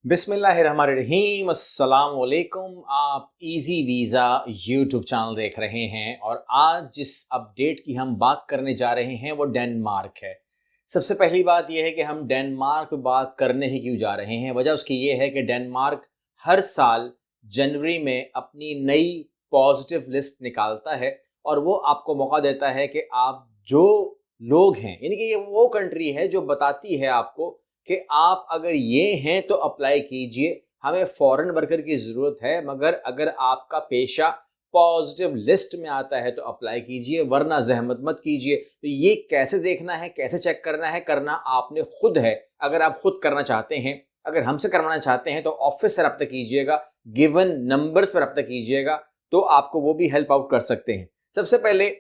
बिस्मिल्लाहिर्रहमानिर्रहीम अस्सलाम वालेकुम। आप इजी वीज़ा यूट्यूब चैनल देख रहे हैं और आज जिस अपडेट की हम बात करने जा रहे हैं वो डेनमार्क है। सबसे पहली बात यह है कि हम डेनमार्क पे बात करने ही क्यों जा रहे हैं। वजह उसकी ये है कि डेनमार्क हर साल जनवरी में अपनी नई पॉजिटिव लिस्ट निकालता है और वो आपको मौका देता है कि आप जो लोग हैं, यानी कि ये वो कंट्री है जो बताती है आपको कि आप अगर ये हैं तो अप्लाई कीजिए, हमें फॉरेन वर्कर की ज़रूरत है, मगर अगर आपका पेशा पॉजिटिव लिस्ट में आता है तो अप्लाई कीजिए, वरना ज़हमत मत कीजिए। तो ये कैसे देखना है, कैसे चेक करना है, करना आपने खुद है। अगर आप खुद करना चाहते हैं, अगर हमसे करवाना चाहते हैं तो ऑफिस से रब्ता कीजिएगा, गिवन नंबर्स पर रब्ता कीजिएगा, तो आपको वो भी हेल्प आउट कर सकते हैं। सबसे पहले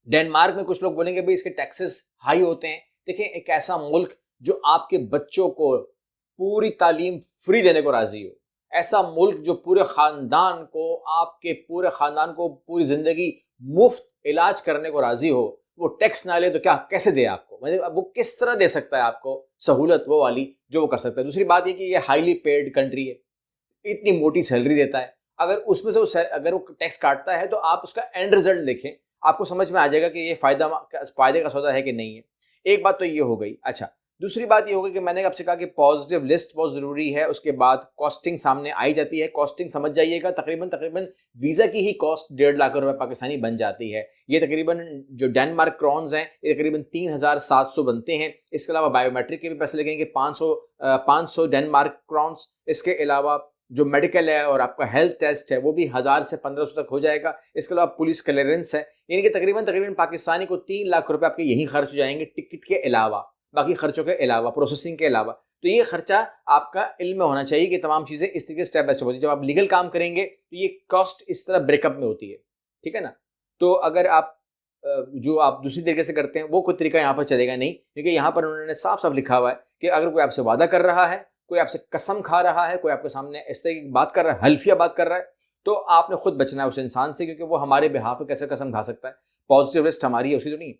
डेनमार्क में कुछ लोग बोलेंगे भाई इसके टैक्सेस हाई होते हैं। देखिए, एक ऐसा मुल्क जो आपके बच्चों को पूरी तालीम फ्री देने को राजी हो, ऐसा मुल्क जो पूरे खानदान को, आपके पूरे खानदान को पूरी जिंदगी मुफ्त इलाज करने को राजी हो, वो टैक्स ना ले तो क्या कैसे दे आपको, मतलब वो किस तरह दे सकता है आपको सहूलत वो वाली जो वो कर सकता है। दूसरी बात ये कि ये हाईली पेड कंट्री है, इतनी मोटी सैलरी देता है। अगर उसमें से अगर वो टैक्स काटता है तो आप उसका एंड रिजल्ट देखें, आपको समझ में आ जाएगा कि ये फायदे का सौदा है कि नहीं है। एक बात तो ये हो गई। अच्छा, दूसरी बात ये हो गई कि मैंने आपसे कहा कि पॉजिटिव लिस्ट बहुत जरूरी है, उसके बाद कॉस्टिंग सामने आई जाती है। कॉस्टिंग समझ जाइएगा, तकरीबन तकरीबन वीजा की ही कॉस्ट 1.5 लाख रुपए पाकिस्तानी बन जाती है। ये तकरीबन जो डेनमार्क क्रॉन्स हैं ये तकरीबन 3,700 बनते हैं। इसके अलावा बायोमेट्रिक के भी पैसे लगेंगे 500 डेनमार्क क्रॉन्स। इसके अलावा जो मेडिकल है और आपका हेल्थ टेस्ट है वो भी 1000 से 1500 तक हो जाएगा। इसके अलावा पुलिस क्लियरेंस है, यानी कि तकरीबन तकरीबन पाकिस्तानी को 3 लाख रुपए आपके यही खर्च हो जाएंगे, टिकट के अलावा, बाकी खर्चों के अलावा, प्रोसेसिंग के अलावा। तो ये खर्चा आपका इल्म में होना चाहिए कि तमाम चीजें इस तरीके स्टेप बाय स्टेप होती है। जब आप लीगल काम करेंगे तो ये कॉस्ट इस तरह ब्रेकअप में होती है, ठीक है ना। तो अगर आप जो आप दूसरी तरीके से करते हैं वो कोई तरीका यहाँ पर चलेगा नहीं, क्योंकि यहाँ पर उन्होंने साफ साफ लिखा हुआ है कि अगर कोई आपसे वादा कर रहा है, कोई आपसे कसम खा रहा है, कोई आपके सामने इस तरह की बात कर रहा है, हल्फिया बात कर रहा है, तो आपने खुद बचना है उस इंसान से, क्योंकि वो हमारे बिहाफ पे कैसे कसम खा सकता है। पॉजिटिव लिस्ट हमारी है, उसकी तो नहीं।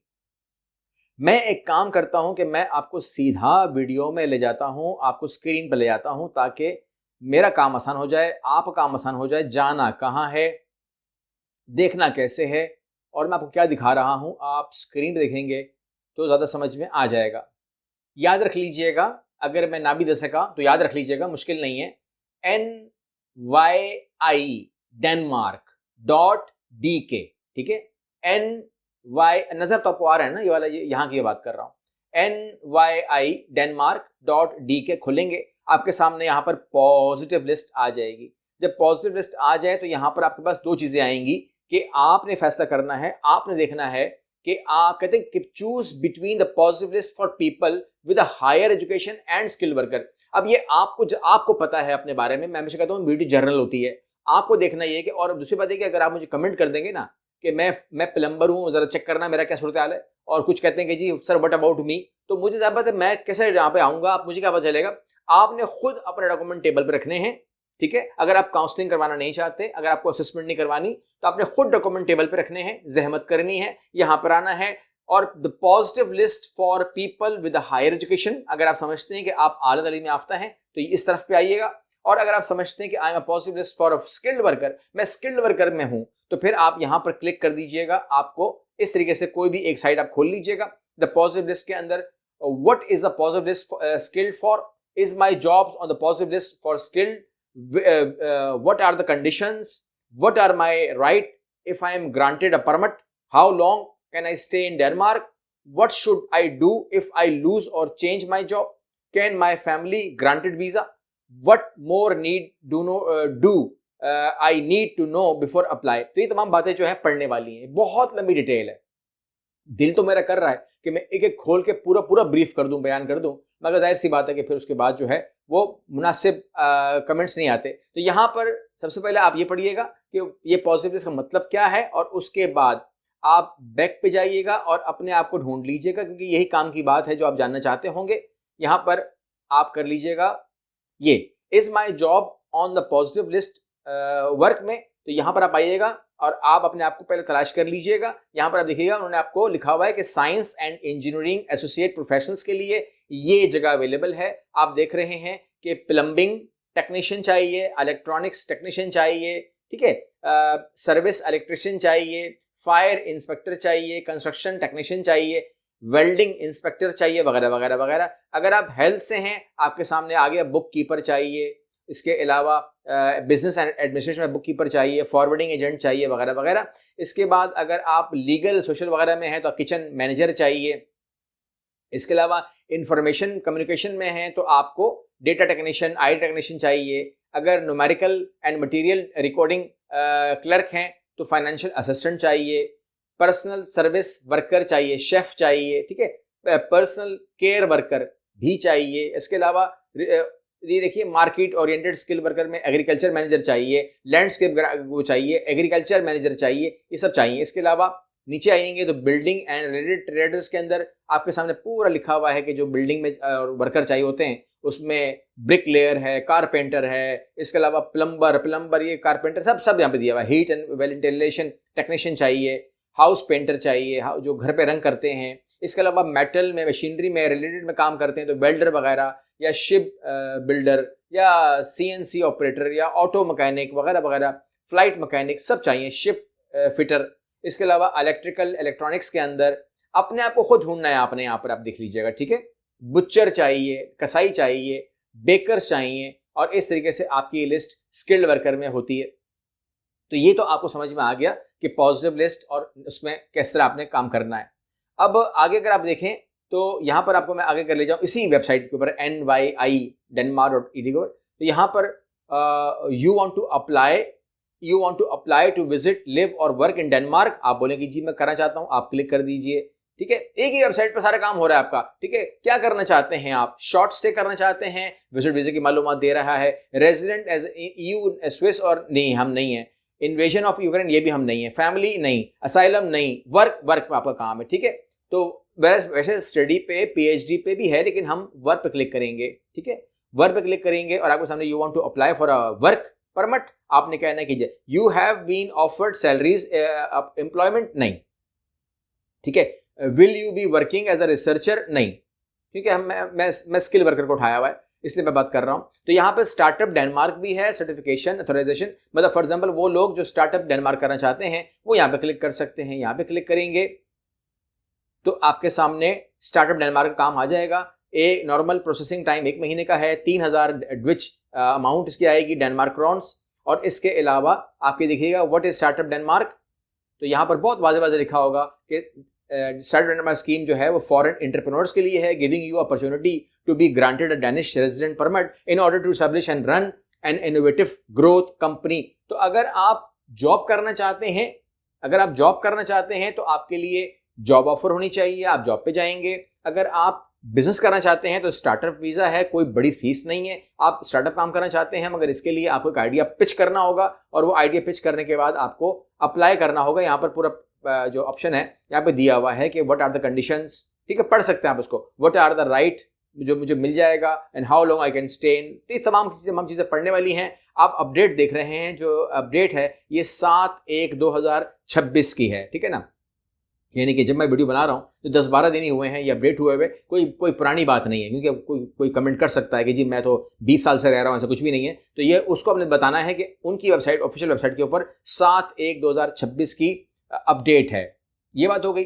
मैं एक काम करता हूं कि मैं आपको सीधा वीडियो में ले जाता हूं, आपको स्क्रीन पर ले जाता हूं, ताकि मेरा काम आसान हो जाए, आपका काम आसान हो जाए। जाना कहाँ है, देखना कैसे है, और मैं आपको क्या दिखा रहा हूं, आप स्क्रीन पर देखेंगे तो ज्यादा समझ में आ जाएगा। याद रख लीजिएगा, अगर मैं ना भी दे सका तो याद रख लीजिएगा, मुश्किल नहीं है। NYI डेनमार्क .dk, ठीक है। NY नजर तो आपको आ रहा है ना, ये वाला, ये यहाँ की बात कर रहा हूं। NYI डेनमार्क .dk खोलेंगे, आपके सामने यहाँ पर पॉजिटिव लिस्ट आ जाएगी। जब पॉजिटिव लिस्ट आ जाए तो यहाँ पर आपके पास दो चीजें आएंगी कि आपने फैसला करना है, आपने देखना है कि आप कहते हैं कि choose between the positive list for people with higher education and skill worker. अब ये आपको पता है अपने बारे में, मैं हमेशा कहता हूँ ब्यूटी जर्नल होती है, आपको देखना ये कि, और दूसरी बात है कि अगर आप मुझे कमेंट कर देंगे ना कि मैं प्लम्बर हूँ, जरा चेक करना मेरा क्या सूरत हाल है, और कुछ कहते हैं कि जी सर व्हाट अबाउट मी, तो मुझे ज्यादा पता है मैं कैसे यहाँ पे आऊंगा, आप मुझे क्या पता चलेगा। आपने खुद अपने डॉक्यूमेंट टेबल पर रखने हैं, ठीक है। अगर आप काउंसलिंग करवाना नहीं चाहते, अगर आपको असेसमेंट नहीं करवानी, तो आपने खुद डॉक्यूमेंट टेबल पे रखने हैं, जहमत करनी है, यहां पर आना है। और the positive list for people with higher education, अगर आप समझते हैं कि आप आला तालीम याफ्ता हैं तो इस तरफ पे आइएगा। और अगर आप समझते हैं कि I am a positive list for skilled worker, मैं स्किल्ड वर्कर में हूं, तो फिर आप यहां पर क्लिक कर दीजिएगा। आपको इस तरीके से कोई भी एक साइड आप खोल लीजिएगा। द पॉजिटिव लिस्ट के अंदर what is the positive list skilled for, is my jobs on the positive list for skilled, what are the conditions, what are my right if I am granted a permit, how long can I stay in Denmark, what should I do if I lose or change my job, can my family granted visa, what more I need to know before apply। तो ये तमाम बातें जो है पढ़ने वाली हैं, बहुत लंबी डिटेल है। दिल तो मेरा कर रहा है कि मैं एक एक खोल के पूरा पूरा ब्रीफ कर दूं, बयान कर दूं, मगर जाहिर सी बात है कि फिर उसके बाद जो है वो मुनासिब कमेंट्स नहीं आते। तो यहाँ पर सबसे पहले आप ये पढ़िएगा कि ये पॉजिटिव का मतलब क्या है, और उसके बाद आप बैक पे जाइएगा और अपने आप को ढूंढ लीजिएगा, क्योंकि यही काम की बात है जो आप जानना चाहते होंगे। यहाँ पर आप कर लीजिएगा, ये is my job on the positive list work में, तो यहाँ पर आप आइएगा और आप अपने आप को पहले तलाश कर लीजिएगा। यहाँ पर आप देखिएगा उन्होंने आपको लिखा हुआ है कि science and engineering associate professionals के लिए ये जगह अवेलेबल है। आप देख रहे हैं कि प्लम्बिंग टेक्नीशियन चाहिए, इलेक्ट्रॉनिक्स टेक्नीशियन चाहिए, ठीक है, सर्विस इलेक्ट्रिशियन चाहिए, फायर इंस्पेक्टर चाहिए, कंस्ट्रक्शन टेक्नीशियन चाहिए, वेल्डिंग इंस्पेक्टर चाहिए, वगैरह वगैरह वगैरह। अगर आप हेल्थ से हैं, आपके सामने आ गया बुक कीपर चाहिए, इसके अलावा बिजनेस एडमिनिस्ट्रेशन में बुक कीपर चाहिए, फॉरवर्डिंग एजेंट चाहिए, वगैरह वगैरह। इसके बाद अगर आप लीगल सोशल वगैरह में हैं तो किचन मैनेजर चाहिए। इसके अलावा इंफॉर्मेशन कम्युनिकेशन में हैं तो आपको डेटा टेक्नीशियन, आई टेक्नीशियन चाहिए। अगर numerical and material recording clerk हैं तो फाइनेंशियल असिस्टेंट चाहिए। पर्सनल सर्विस वर्कर चाहिए, शेफ चाहिए, ठीक है, पर्सनल केयर वर्कर भी चाहिए। इसके अलावा ये देखिए मार्केट ओरिएंटेड स्किल वर्कर में एग्रीकल्चर मैनेजर चाहिए, लैंडस्केप वो चाहिए, एग्रीकल्चर मैनेजर चाहिए, ये सब चाहिए। इसके अलावा नीचे आएंगे तो बिल्डिंग एंड रिलेटेड ट्रेडर्स के अंदर आपके सामने पूरा लिखा हुआ है कि जो बिल्डिंग में वर्कर चाहिए होते हैं उसमें ब्रिक लेयर है, कारपेंटर है, इसके अलावा प्लम्बर ये कारपेंटर सब यहाँ पे दिया हुआ है। हीट एंड वेंटिलेशन टेक्नीशियन चाहिए, हाउस पेंटर चाहिए, जो घर पे रंग करते हैं। इसके अलावा मेटल में, मशीनरी में रिलेटेड में काम करते हैं तो वेल्डर वगैरह, या शिप बिल्डर, या CNC ऑपरेटर, या ऑटो मैकेनिक वगैरह वगैरह, फ्लाइट मैकेनिक सब चाहिए, शिप फिटर। इसके अलावा इलेक्ट्रिकल इलेक्ट्रॉनिक्स के अंदर अपने आप को खुद ढूंढना है आपने, यहाँ पर आप देख लीजिएगा, ठीक है। बुच्चर चाहिए, कसाई चाहिए, बेकर्स चाहिए, और इस तरीके से आपकी लिस्ट स्किल्ड वर्कर में होती है। तो ये तो आपको समझ में आ गया कि पॉजिटिव लिस्ट और उसमें किस तरह आपने काम करना है। अब आगे अगर आप देखें तो यहाँ पर आपको मैं आगे कर ले जाऊँ इसी वेबसाइट के ऊपर nydenmark.edu के ऊपर। तो यहाँ पर you want to apply to visit, live और वर्क इन डेनमार्क। आप बोलेंगे जी मैं करना चाहता हूँ, आप क्लिक कर दीजिए, ठीक है। एक ही वेबसाइट पर सारा काम हो रहा है आपका, ठीक है। क्या करना चाहते हैं आप? शॉर्ट स्टे करना चाहते हैं, विजिट वीजा की मालूमात दे रहा है। रेजिडेंट एज EU स्विस और नहीं, हम नहीं है। इन्वेजन ऑफ यूक्रेन ये भी हम नहीं है। फैमिली नहीं, असाइलम नहीं, वर्क आपका काम है, ठीक है। तो वैसे स्टडी पे, PhD पे भी है, लेकिन हम वर्क पे क्लिक करेंगे, ठीक है। वर्क पे क्लिक करेंगे और आपके सामने you want to apply for a work permit. आपने कहना कीजिए you have been offered salaries employment, नहीं, ठीक है। Will you be working as a researcher, नहीं, क्योंकि मैं स्किल वर्कर को उठाया हुआ है इसलिए मैं बात कर रहा हूं। तो यहाँ पे स्टार्टअप डेनमार्क भी है, सर्टिफिकेशन अथॉराइजेशन, मतलब फॉर एग्जांपल वो लोग जो स्टार्टअप डेनमार्क करना चाहते हैं वो यहाँ पे क्लिक कर सकते हैं। यहाँ पे क्लिक करेंगे तो आपके सामने स्टार्टअप डेनमार्क का काम आ जाएगा। एक नॉर्मल प्रोसेसिंग टाइम 1 महीने का है, 3000 ड्विच अमाउंट इसकी आएगी डेनमार्क क्रॉन्स। और इसके अलावा आपके देखिएगा व्हाट इज स्टार्टअप डेनमार्क, तो यहाँ पर बहुत वाज़े लिखा होगा कि स्टार्टअप डेनमार्क स्कीम जो है वो फॉरेन एंटरप्रेन्योर्स के लिए है, giving you opportunity to be granted a Danish resident permit in order to establish and run an innovative growth company. तो अगर आप जॉब करना चाहते हैं, तो आपके लिए जॉब ऑफर होनी चाहिए, आप जॉब पे जाएंगे। अगर आप बिजनेस करना चाहते हैं तो स्टार्टअप वीजा है, कोई बड़ी फीस नहीं है। आप स्टार्टअप काम करना चाहते हैं मगर इसके लिए आपको एक आइडिया पिच करना होगा, और वो आइडिया पिच करने के बाद आपको अप्लाई करना होगा। यहाँ पर पूरा जो ऑप्शन है यहाँ पे दिया हुआ है कि व्हाट आर द कंडीशंस, ठीक है, पढ़ सकते हैं आप उसको। व्हाट आर द राइट जो मुझे मिल जाएगा, and how long I can stay in. तो ये तमाम चीजें पढ़ने वाली हैं। आप अपडेट देख रहे हैं, जो अपडेट है ये 7/1/2026 की है, ठीक है ना। यानी कि जब मैं वीडियो बना रहा हूँ तो 10-12 दिन ही हुए हैं ये अपडेट हुए हुए, कोई पुरानी बात नहीं है। क्योंकि कोई कमेंट कर सकता है कि जी मैं तो 20 साल से रह रहा हूँ, ऐसा कुछ भी नहीं है। तो ये उसको हमने बताना है कि उनकी वेबसाइट, ऑफिशियल वेबसाइट के ऊपर 7/1/2026 की अपडेट है। ये बात हो गई।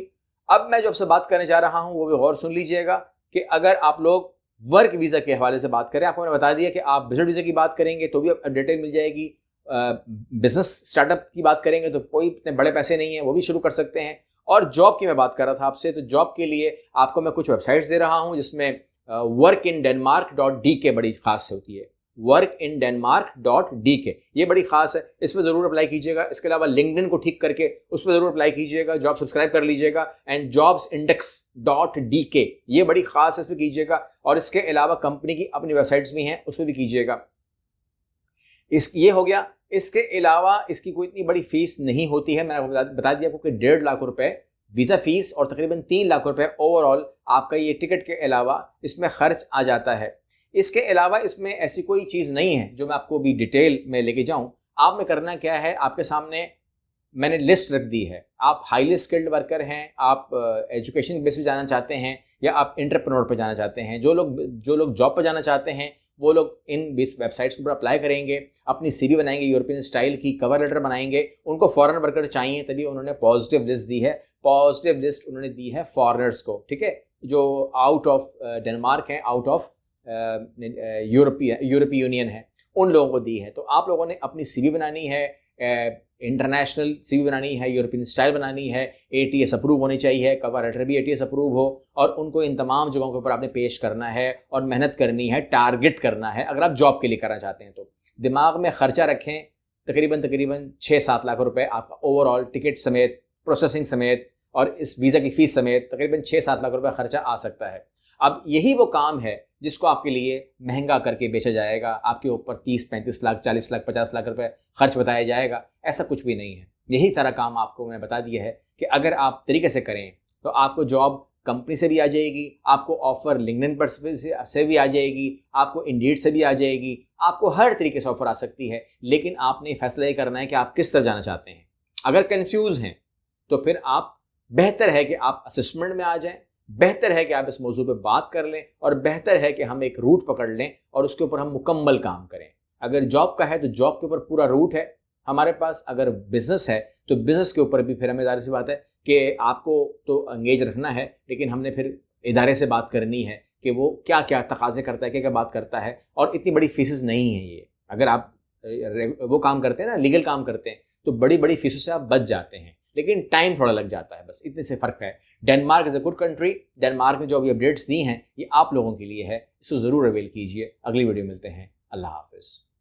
अब मैं जो आपसे बात करने जा रहा हूँ वो भी गौर सुन लीजिएगा कि अगर आप लोग वर्क वीज़ा के हवाले से बात करें, आपको मैंने बता दिया कि आप विजिट वीज़ा की बात करेंगे तो भी डिटेल मिल जाएगी। बिजनेस स्टार्टअप की बात करेंगे तो कोई इतने बड़े पैसे नहीं है, वो भी शुरू कर सकते हैं। और जॉब की मैं बात कर रहा था आपसे, तो जॉब के लिए आपको मैं कुछ वेबसाइट्स दे रहा हूं जिसमें workindenmark.dk बड़ी खास होती है। workindenmark.dk ये बड़ी खास है, इस पर जरूर अप्लाई कीजिएगा। इसके अलावा लिंक्डइन को ठीक करके उस पर जरूर अप्लाई कीजिएगा, जॉब सब्सक्राइब कर लीजिएगा। एंड jobsindex.dk ये बड़ी खास है, इस पर कीजिएगा। और इसके अलावा कंपनी की अपनी वेबसाइट्स भी हैं, उस पर भी कीजिएगा। ये हो गया। इसके अलावा इसकी कोई इतनी बड़ी फीस नहीं होती है। मैंने बता दिया आपको कि 1.5 लाख रुपए वीज़ा फीस और तकरीबन 3 लाख रुपए ओवरऑल आपका ये टिकट के अलावा इसमें खर्च आ जाता है। इसके अलावा इसमें ऐसी कोई चीज़ नहीं है जो मैं आपको भी डिटेल में लेके जाऊं। आपने करना क्या है, आपके सामने मैंने लिस्ट रख दी है। आप हाईली स्किल्ड वर्कर हैं, आप एजुकेशन बेस पे जाना चाहते हैं, या आप एंटरप्रेन्योर पे जाना चाहते हैं। जो लोग जॉब पे जाना चाहते हैं वो लोग इन वेबसाइट्स के ऊपर अप्लाई करेंगे, अपनी सीवी बनाएंगे, यूरोपियन स्टाइल की कवर लेटर बनाएंगे। उनको फॉरेन वर्कर चाहिए, तभी उन्होंने पॉजिटिव लिस्ट दी है। पॉजिटिव लिस्ट उन्होंने दी है फॉरेनर्स को, ठीक है, जो आउट ऑफ डेनमार्क हैं, आउट ऑफ यूरोपीय यूनियन है, उन लोगों को दी है। तो आप लोगों ने अपनी सीवी बनानी है, इंटरनेशनल सीवी बनानी है, यूरोपियन स्टाइल बनानी है, एटीएस अप्रूव होनी चाहिए, कवर लेटर भी एटीएस अप्रूव हो, और उनको इन तमाम जगहों के ऊपर आपने पेश करना है और मेहनत करनी है, टारगेट करना है अगर आप जॉब के लिए करना चाहते हैं। तो दिमाग में खर्चा रखें, तकरीबन 6-7 लाख रुपए आपका ओवरऑल टिकट समेत, प्रोसेसिंग समेत और इस वीज़ा की फ़ीस समेत तकरीबन 6-7 लाख रुपए खर्चा आ सकता है। अब यही वो काम है जिसको आपके लिए महंगा करके बेचा जाएगा, आपके ऊपर 30-35 लाख, 40 लाख, 50 लाख रुपए खर्च बताया जाएगा। ऐसा कुछ भी नहीं है। यही सारा काम आपको मैंने बता दिया है कि अगर आप तरीके से करें तो आपको जॉब कंपनी से भी आ जाएगी, आपको ऑफर लिंक्डइन पर से भी आ जाएगी, आपको इंडीड से भी आ जाएगी, आपको हर तरीके से ऑफर आ सकती है। लेकिन आपने फैसला ये करना है कि आप किस तरफ जाना चाहते हैं। अगर कंफ्यूज हैं तो फिर आप बेहतर है कि आप असेसमेंट में आ जाएं, बेहतर है कि आप इस मौजू पे बात कर लें, और बेहतर है कि हम एक रूट पकड़ लें और उसके ऊपर हम मुकम्मल काम करें। अगर जॉब का है तो जॉब के ऊपर पूरा रूट है हमारे पास, अगर बिजनेस है तो बिजनेस के ऊपर भी फिर हमें ज़ाहिर सी बात है कि आपको तो एंगेज रखना है, लेकिन हमने फिर इदारे से बात करनी है कि वो क्या क्या तकाजे करता है, क्या क्या बात करता है। और इतनी बड़ी फीसेस नहीं है ये। अगर आप वो काम करते हैं ना, लीगल काम करते हैं, तो बड़ी बड़ी फीसों से आप बच जाते हैं, लेकिन टाइम थोड़ा लग जाता है, बस इतने से फ़र्क है। Denmark is a good country. Denmark ने जो अभी अपडेट्स दी हैं ये आप लोगों के लिए है, इसको ज़रूर अवेल कीजिए। अगली वीडियो मिलते हैं। अल्लाह हाफिज़।